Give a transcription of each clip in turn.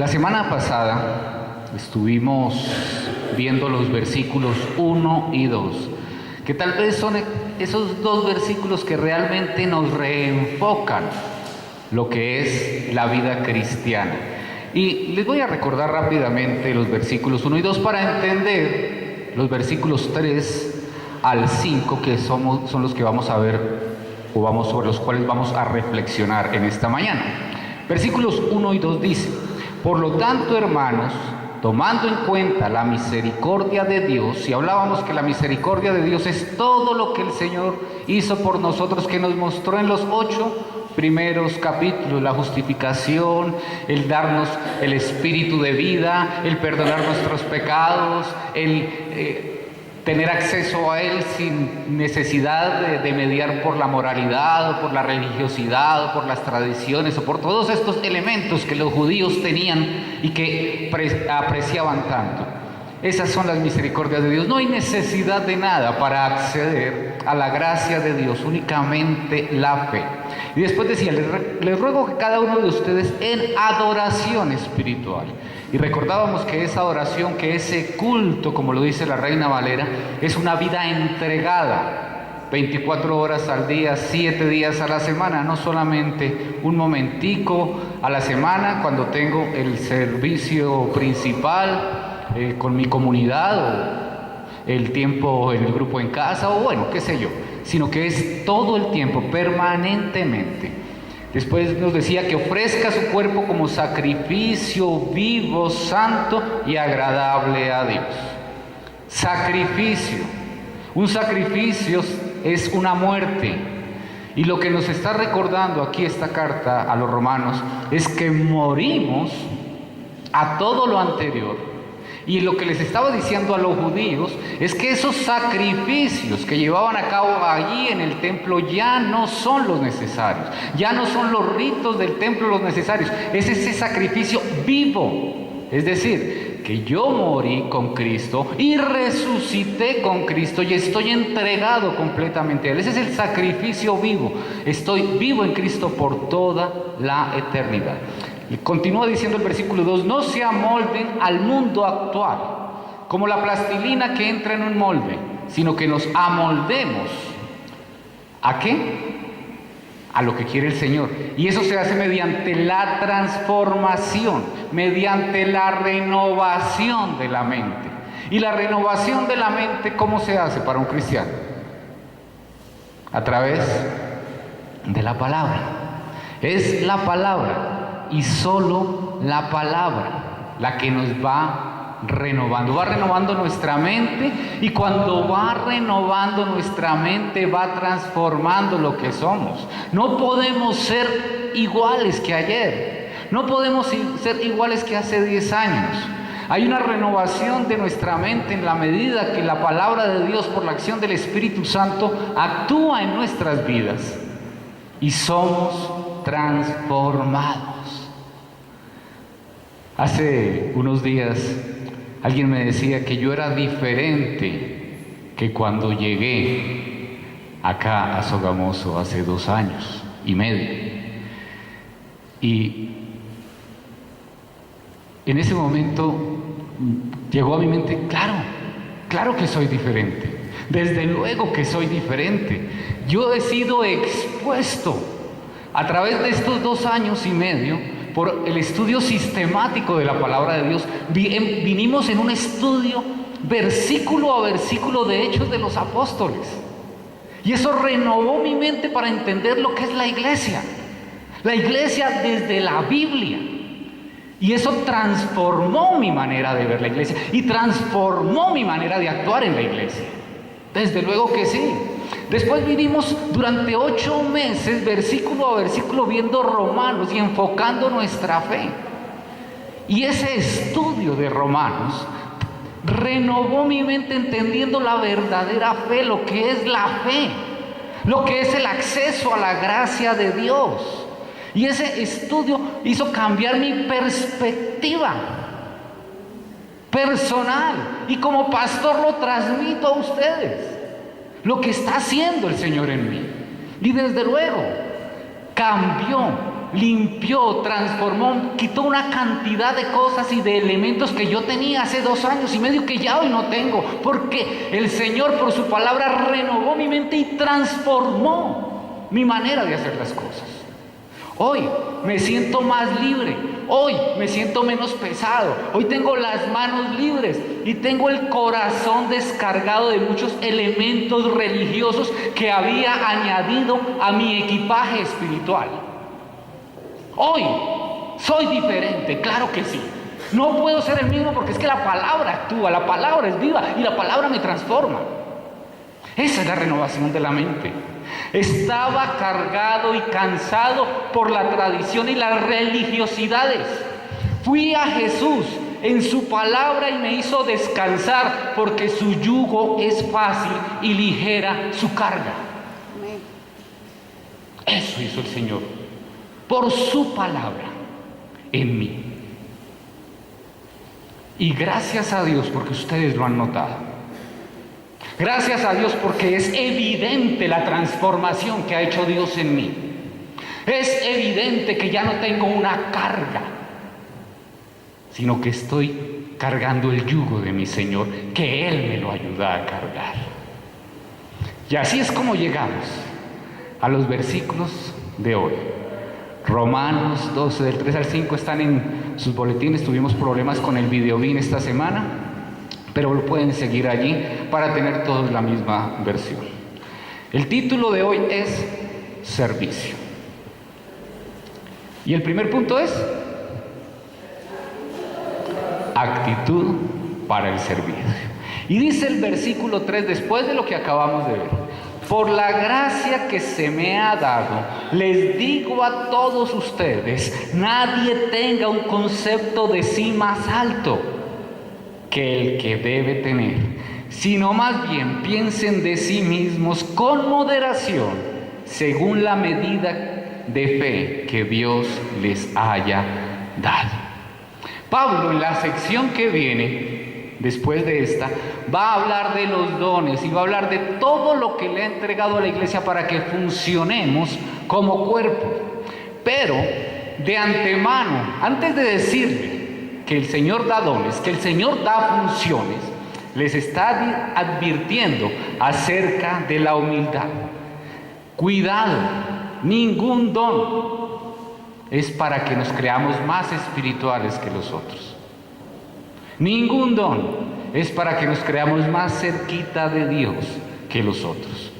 La semana pasada estuvimos viendo los versículos 1 y 2, que tal vez son esos dos versículos que realmente nos reenfocan lo que es la vida cristiana. Y les voy a recordar rápidamente los versículos 1 y 2 para entender los versículos 3 al 5, que son los que vamos a ver sobre los cuales vamos a reflexionar en esta mañana. Versículos 1 y 2 dice: por lo tanto, hermanos, tomando en cuenta la misericordia de Dios, y hablábamos que la misericordia de Dios es todo lo que el Señor hizo por nosotros, que nos mostró en los 8 primeros capítulos: la justificación, el darnos el espíritu de vida, el perdonar nuestros pecados, el tener acceso a Él sin necesidad de mediar por la moralidad o por la religiosidad o por las tradiciones o por todos estos elementos que los judíos tenían y que apreciaban tanto. Esas son las misericordias de Dios. No hay necesidad de nada para acceder a la gracia de Dios, únicamente la fe. Y después decía: les ruego que cada uno de ustedes en adoración espiritual. Y recordábamos que esa adoración, que ese culto, como lo dice la Reina Valera, es una vida entregada, 24 horas al día, 7 días a la semana, no solamente un momentico a la semana cuando tengo el servicio principal con mi comunidad, o el tiempo en el grupo en casa, o bueno, qué sé yo, sino que es todo el tiempo, permanentemente. Después nos decía que ofrezca su cuerpo como sacrificio vivo, santo y agradable a Dios. Sacrificio. Un sacrificio es una muerte. Y lo que nos está recordando aquí esta carta a los romanos es que morimos a todo lo anterior. Y lo que les estaba diciendo a los judíos es que esos sacrificios que llevaban a cabo allí en el templo ya no son los necesarios, ya no son los ritos del templo los necesarios, es ese sacrificio vivo. Es decir, que yo morí con Cristo y resucité con Cristo y estoy entregado completamente a Él. Ese es el sacrificio vivo. Estoy vivo en Cristo por toda la eternidad. Y continúa diciendo el versículo 2: no se amolden al mundo actual, como la plastilina que entra en un molde, sino que nos amoldemos. ¿A qué? A lo que quiere el Señor. Y eso se hace mediante la transformación, mediante la renovación de la mente. Y la renovación de la mente, ¿cómo se hace para un cristiano? A través de la palabra. Es la palabra. Y solo la palabra la que nos va renovando nuestra mente, y cuando va renovando nuestra mente va transformando lo que somos. No podemos ser iguales que ayer, no podemos ser iguales que hace 10 años. Hay una renovación de nuestra mente en la medida que la palabra de Dios, por la acción del Espíritu Santo, actúa en nuestras vidas y somos transformados. Hace unos días alguien me decía que yo era diferente que cuando llegué acá a Sogamoso hace 2 años y medio. Y en ese momento llegó a mi mente: claro que soy diferente. Desde luego que soy diferente. Yo he sido expuesto a través de estos 2 años y medio por el estudio sistemático de la palabra de Dios. Vinimos en un estudio versículo a versículo de Hechos de los Apóstoles. Y eso renovó mi mente para entender lo que es la iglesia. La iglesia desde la Biblia. Y eso transformó mi manera de ver la iglesia y transformó mi manera de actuar en la iglesia. Desde luego que sí. Después vinimos durante 8 meses, versículo a versículo, viendo Romanos y enfocando nuestra fe. Y ese estudio de Romanos renovó mi mente, entendiendo la verdadera fe, lo que es la fe, lo que es el acceso a la gracia de Dios. Y ese estudio hizo cambiar mi perspectiva personal, y como pastor lo transmito a ustedes, lo que está haciendo el Señor en mí. Y desde luego cambió limpió, transformó, quitó una cantidad de cosas y de elementos que yo tenía hace 2 años y medio que ya hoy no tengo, porque el Señor por su palabra renovó mi mente y transformó mi manera de hacer las cosas. Hoy me siento más libre, hoy me siento menos pesado, hoy tengo las manos libres y tengo el corazón descargado de muchos elementos religiosos que había añadido a mi equipaje espiritual. Hoy soy diferente, claro que sí. No puedo ser el mismo porque es que la palabra actúa, la palabra es viva y la palabra me transforma. Esa es la renovación de la mente. Estaba cargado y cansado por la tradición y las religiosidades. Fui a Jesús en su palabra y me hizo descansar porque su yugo es fácil y ligera su carga. Eso hizo el Señor por su palabra en mí. Y gracias a Dios porque ustedes lo han notado. Gracias a Dios porque es evidente la transformación que ha hecho Dios en mí. Es evidente que ya no tengo una carga, sino que estoy cargando el yugo de mi Señor, que Él me lo ayuda a cargar. Y así es como llegamos a los versículos de hoy. Romanos 12, del 3 al 5 están en sus boletines. Tuvimos problemas con el videobin esta semana, pero lo pueden seguir allí para tener todos la misma versión. El título de hoy es Servicio. Y el primer punto es actitud para el servicio. Y dice el versículo 3, después de lo que acabamos de ver: por la gracia que se me ha dado, les digo a todos ustedes, nadie tenga un concepto de sí más alto que el que debe tener, sino más bien piensen de sí mismos con moderación, según la medida de fe que Dios les haya dado. Pablo, en la sección que viene después de esta, va a hablar de los dones y va a hablar de todo lo que le ha entregado a la iglesia para que funcionemos como cuerpo. Pero de antemano, antes de decirle que el Señor da dones, que el Señor da funciones, les está advirtiendo acerca de la humildad. Cuidado, ningún don es para que nos creamos más espirituales que los otros. Ningún don es para que nos creamos más cerquita de Dios que los otros.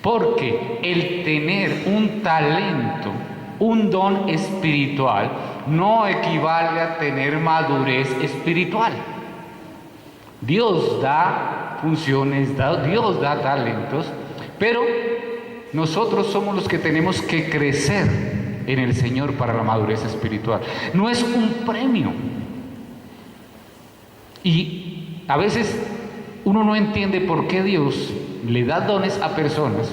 Porque el tener un talento, un don espiritual, no equivale a tener madurez espiritual. Dios da funciones, Dios da talentos, pero nosotros somos los que tenemos que crecer en el Señor para la madurez espiritual. No es un premio. Y a veces uno no entiende por qué Dios le da dones a personas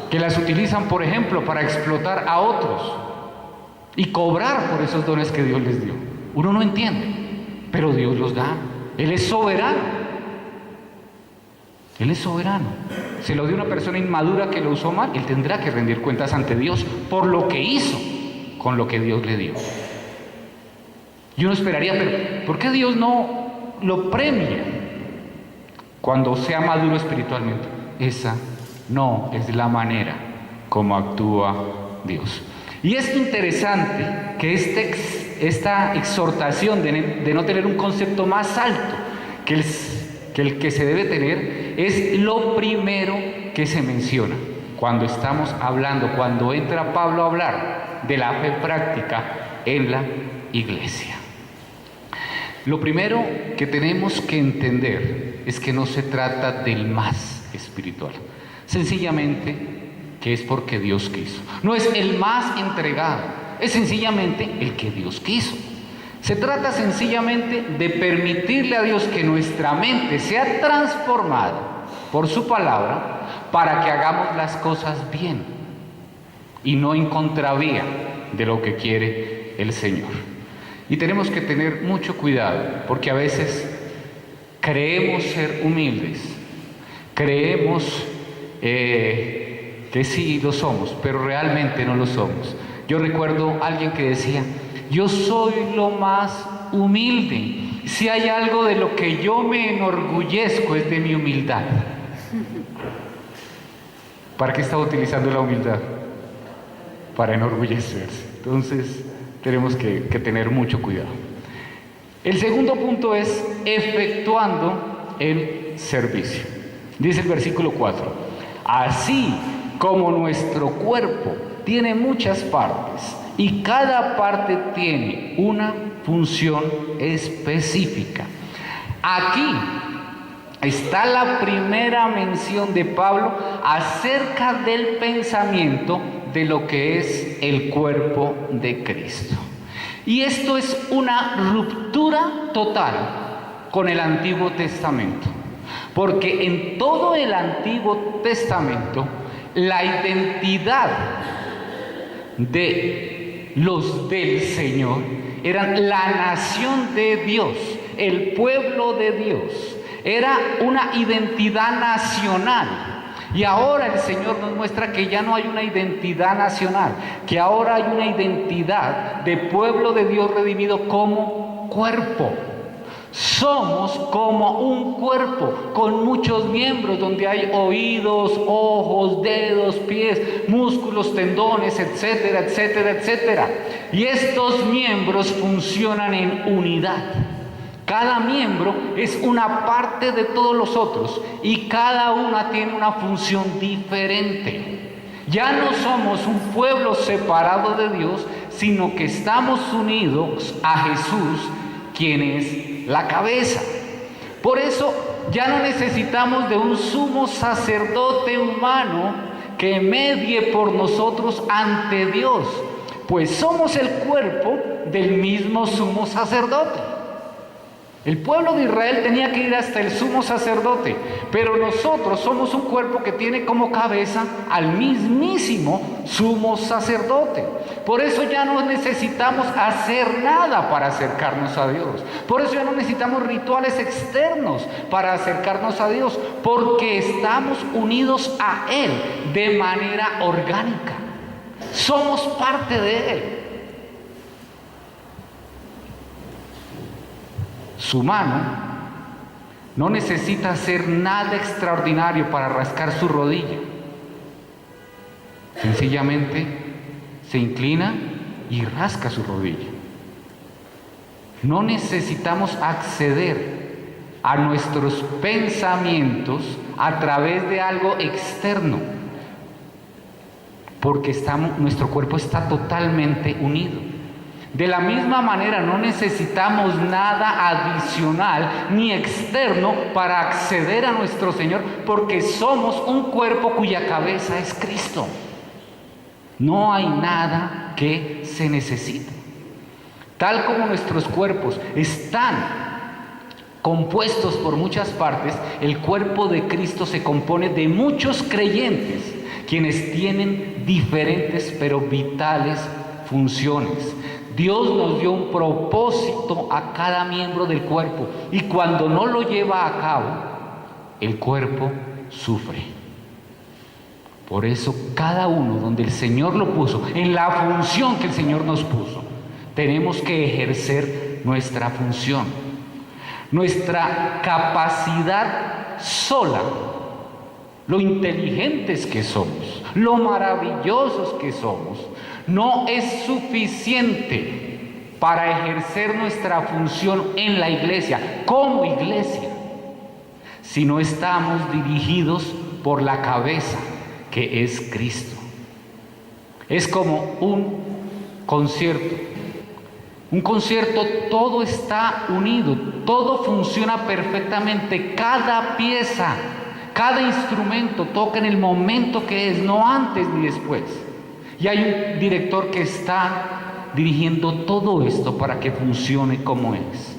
que las utilizan, por ejemplo, para explotar a otros y cobrar por esos dones que Dios les dio. Uno no entiende, pero Dios los da. Él es soberano. Él es soberano. Se lo dio a una persona inmadura que lo usó mal, él tendrá que rendir cuentas ante Dios por lo que hizo con lo que Dios le dio. Yo no esperaría, pero ¿por qué Dios no lo premia cuando sea maduro espiritualmente? Esa no es la manera como actúa Dios. Y es interesante que esta exhortación de no tener un concepto más alto que el que se debe tener es lo primero que se menciona cuando estamos hablando, cuando entra Pablo a hablar de la fe práctica en la iglesia. Lo primero que tenemos que entender es que no se trata del más espiritual, sencillamente que es porque Dios quiso. No es el más entregado, es sencillamente el que Dios quiso. Se trata sencillamente de permitirle a Dios que nuestra mente sea transformada por su palabra para que hagamos las cosas bien y no en contravía de lo que quiere el Señor. Y tenemos que tener mucho cuidado porque a veces creemos ser humildes, creemos que sí lo somos, pero realmente no lo somos. Yo recuerdo a alguien que decía, yo soy lo más humilde. Si hay algo de lo que yo me enorgullezco es de mi humildad. ¿Para qué estaba utilizando la humildad? Para enorgullecerse. Entonces tenemos que tener mucho cuidado. El segundo punto es efectuando el servicio. Dice el versículo 4, así como nuestro cuerpo tiene muchas partes y cada parte tiene una función específica. Aquí está la primera mención de Pablo acerca del pensamiento de lo que es el cuerpo de Cristo. Y esto es una ruptura total con el Antiguo Testamento, porque en todo el Antiguo Testamento la identidad de los del Señor eran la nación de Dios, el pueblo de Dios. Era una identidad nacional. Y ahora el Señor nos muestra que ya no hay una identidad nacional, que ahora hay una identidad de pueblo de Dios redimido como cuerpo. Somos como un cuerpo con muchos miembros, donde hay oídos, ojos, dedos, pies, músculos, tendones, etcétera, etcétera, etcétera. Y estos miembros funcionan en unidad. Cada miembro es una parte de todos los otros y cada una tiene una función diferente. Ya no somos un pueblo separado de Dios, sino que estamos unidos a Jesús, quien es la cabeza. Por eso ya no necesitamos de un sumo sacerdote humano que medie por nosotros ante Dios, pues somos el cuerpo del mismo sumo sacerdote. El pueblo de Israel tenía que ir hasta el sumo sacerdote, pero nosotros somos un cuerpo que tiene como cabeza al mismísimo sumo sacerdote. Por eso ya no necesitamos hacer nada para acercarnos a Dios. Por eso ya no necesitamos rituales externos para acercarnos a Dios, porque estamos unidos a Él de manera orgánica. Somos parte de Él. Su mano no necesita hacer nada extraordinario para rascar su rodilla. Sencillamente se inclina y rasca su rodilla. No necesitamos acceder a nuestros pensamientos a través de algo externo, porque nuestro cuerpo está totalmente unido. De la misma manera, no necesitamos nada adicional ni externo para acceder a nuestro Señor, porque somos un cuerpo cuya cabeza es Cristo. No hay nada que se necesite. Tal como nuestros cuerpos están compuestos por muchas partes, el cuerpo de Cristo se compone de muchos creyentes, quienes tienen diferentes pero vitales funciones. Dios nos dio un propósito a cada miembro del cuerpo, y cuando no lo lleva a cabo, el cuerpo sufre. Por eso cada uno donde el Señor lo puso, en la función que el Señor nos puso, tenemos que ejercer nuestra función. Nuestra capacidad sola, lo inteligentes que somos, lo maravillosos que somos, no es suficiente para ejercer nuestra función en la iglesia, como iglesia, si no estamos dirigidos por la cabeza, que es Cristo. Es como un concierto. Un concierto, todo está unido, todo funciona perfectamente, cada pieza, cada instrumento toca en el momento que es, no antes ni después. Y hay un director que está dirigiendo todo esto para que funcione como es.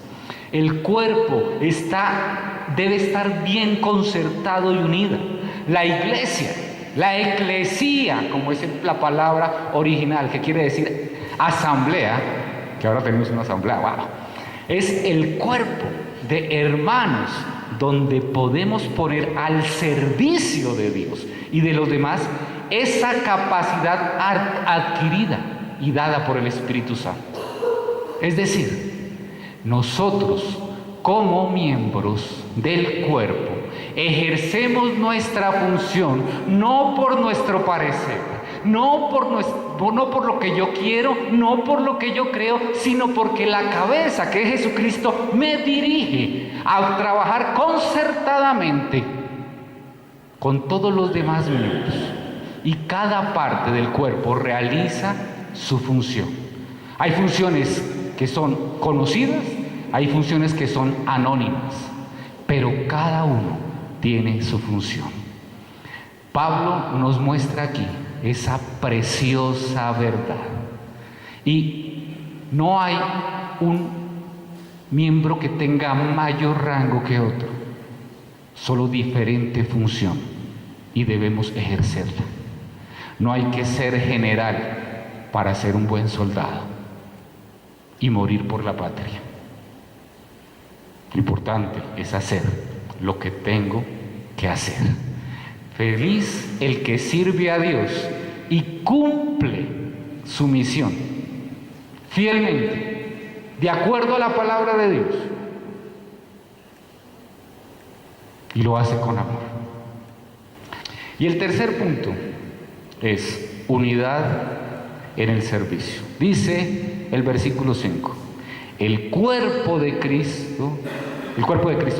El cuerpo debe estar bien concertado y unido. La iglesia, la eclesía, como es la palabra original, que quiere decir asamblea, que ahora tenemos una asamblea, wow, es el cuerpo de hermanos donde podemos poner al servicio de Dios y de los demás esa capacidad adquirida. y dada por el Espíritu Santo. Es decir, nosotros como miembros del cuerpo ejercemos nuestra función no por nuestro parecer, no por lo que yo quiero, no por lo que yo creo, sino porque la cabeza, que es Jesucristo, me dirige a trabajar concertadamente con todos los demás miembros. Y cada parte del cuerpo realiza su función. Hay funciones que son conocidas, hay funciones que son anónimas, pero cada uno tiene su función. Pablo nos muestra aquí esa preciosa verdad. Y no hay un miembro que tenga mayor rango que otro, solo diferente función, y debemos ejercerla. No hay que ser general para ser un buen soldado y morir por la patria. Lo importante es hacer lo que tengo que hacer. Feliz el que sirve a Dios y cumple su misión fielmente, de acuerdo a la palabra de Dios, y lo hace con amor. Y el tercer punto es unidad en el servicio. Dice el versículo 5, el cuerpo de Cristo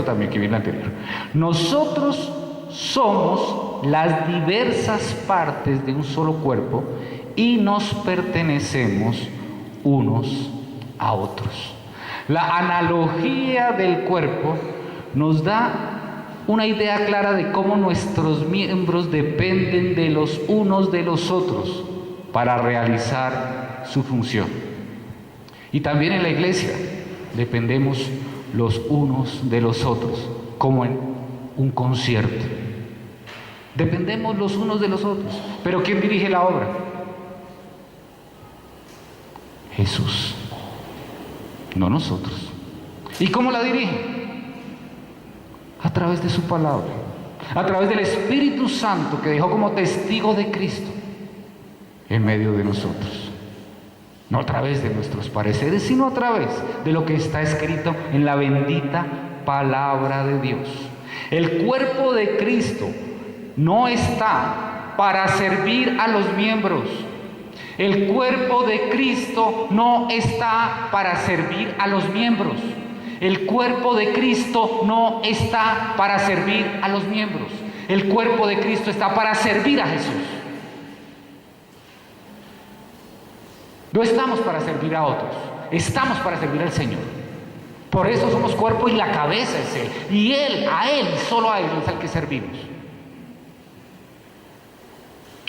también, que viene anterior. Nosotros somos las diversas partes de un solo cuerpo y nos pertenecemos unos a otros. La analogía del cuerpo nos da una idea clara de cómo nuestros miembros dependen de los unos de los otros para realizar su función. Y también en la iglesia dependemos los unos de los otros, como en un concierto. Dependemos los unos de los otros. Pero ¿quién dirige la obra? Jesús, no nosotros. ¿Y cómo la dirige? A través de su palabra, a través del Espíritu Santo que dejó como testigo de Cristo en medio de nosotros. No a través de nuestros pareceres, sino a través de lo que está escrito en la bendita palabra de Dios. El cuerpo de Cristo no está para servir a los miembros. El cuerpo de Cristo no está para servir a los miembros. El cuerpo de Cristo no está para servir a los miembros. El cuerpo de Cristo está para servir a Jesús. No estamos para servir a otros, estamos para servir al Señor. Por eso somos cuerpo y la cabeza es Él. Y Él, solo a Él es al que servimos.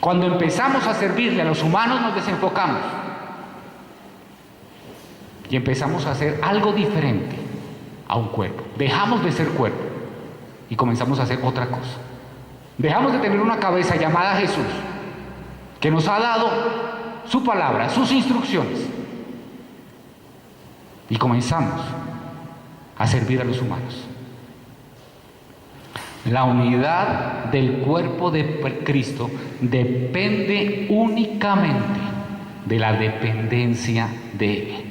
Cuando empezamos a servirle a los humanos nos desenfocamos y empezamos a hacer algo diferente a un cuerpo. Dejamos de ser cuerpo y comenzamos a hacer otra cosa. Dejamos de tener una cabeza llamada Jesús, que nos ha dado su palabra, sus instrucciones, y comenzamos a servir a los humanos. La unidad del cuerpo de Cristo depende únicamente de la dependencia de Él.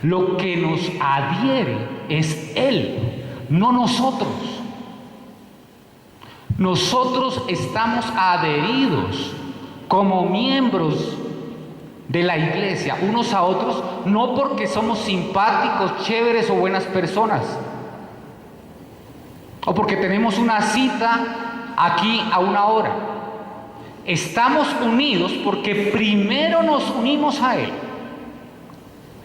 Lo que nos adhiere es Él, no nosotros. Nosotros estamos adheridos como miembros de la iglesia unos a otros, no porque somos simpáticos, chéveres o buenas personas, o porque tenemos una cita aquí a una hora. Estamos unidos porque primero nos unimos a Él.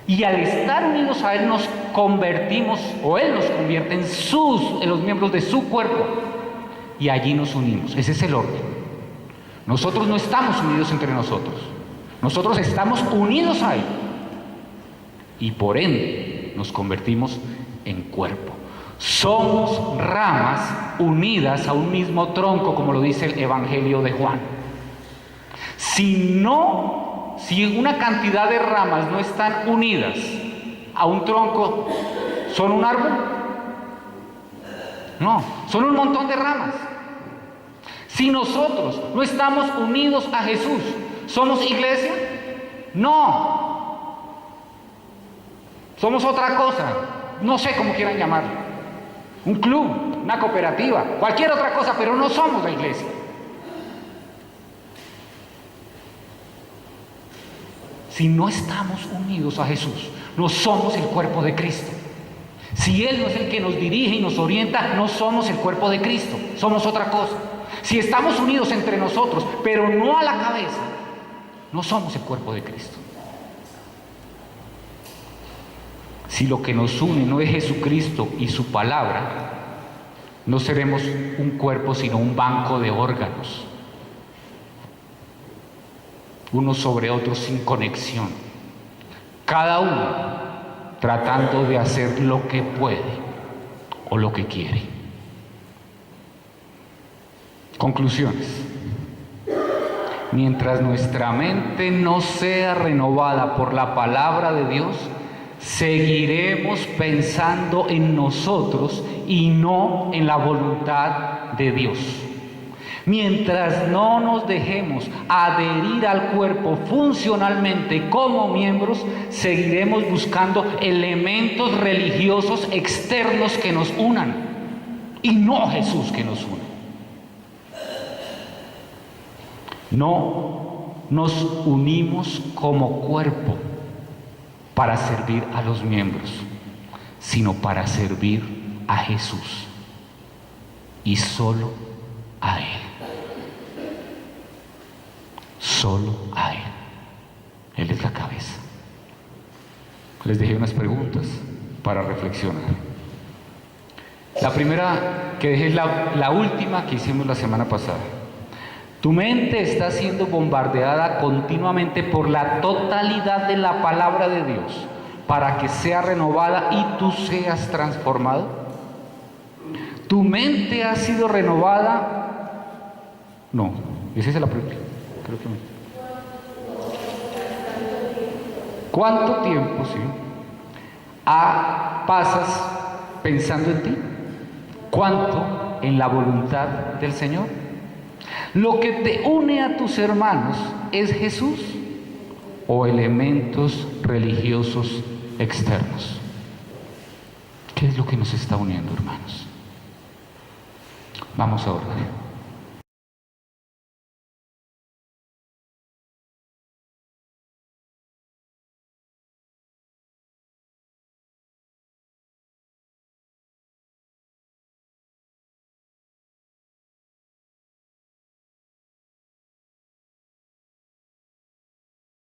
Y al estar unidos a Él nos convertimos, o Él nos convierte en los miembros de su cuerpo. Y allí nos unimos. Ese es el orden. Nosotros no estamos unidos entre nosotros. Nosotros estamos unidos a Él. Y por ende nos convertimos en cuerpo. Somos ramas unidas a un mismo tronco, como lo dice el Evangelio de Juan. Si una cantidad de ramas no están unidas a un tronco, ¿son un árbol? No, son un montón de ramas. Si nosotros no estamos unidos a Jesús, ¿somos iglesia? No. Somos otra cosa. No sé cómo quieran llamarlo. Un club, una cooperativa, cualquier otra cosa, pero no somos la iglesia. Si no estamos unidos a Jesús, no somos el cuerpo de Cristo. Si Él no es el que nos dirige y nos orienta, no somos el cuerpo de Cristo, somos otra cosa. Si estamos unidos entre nosotros, pero no a la cabeza, no somos el cuerpo de Cristo. Si lo que nos une no es Jesucristo y su palabra, no seremos un cuerpo sino un banco de órganos, unos sobre otros sin conexión, cada uno tratando de hacer lo que puede o lo que quiere. Conclusiones. Mientras nuestra mente no sea renovada por la palabra de Dios, seguiremos pensando en nosotros y no en la voluntad de Dios. Mientras no nos dejemos adherir al cuerpo funcionalmente como miembros, seguiremos buscando elementos religiosos externos que nos unan y no Jesús que nos une. No nos unimos como cuerpo para servir a los miembros, sino para servir a Jesús y solo a Él. Solo a Él. Él es la cabeza. Les dejé unas preguntas para reflexionar. La primera que dejé es la última que hicimos la semana pasada. Tu mente está siendo bombardeada continuamente por la totalidad de la palabra de Dios para que sea renovada y tú seas transformado. ¿Tu mente ha sido renovada? No, esa es la pregunta. Creo que no. ¿Cuánto tiempo, pasas pensando en ti? ¿Cuánto en la voluntad del Señor? ¿Lo que te une a tus hermanos es Jesús o elementos religiosos externos? ¿Qué es lo que nos está uniendo, hermanos? Vamos a orar.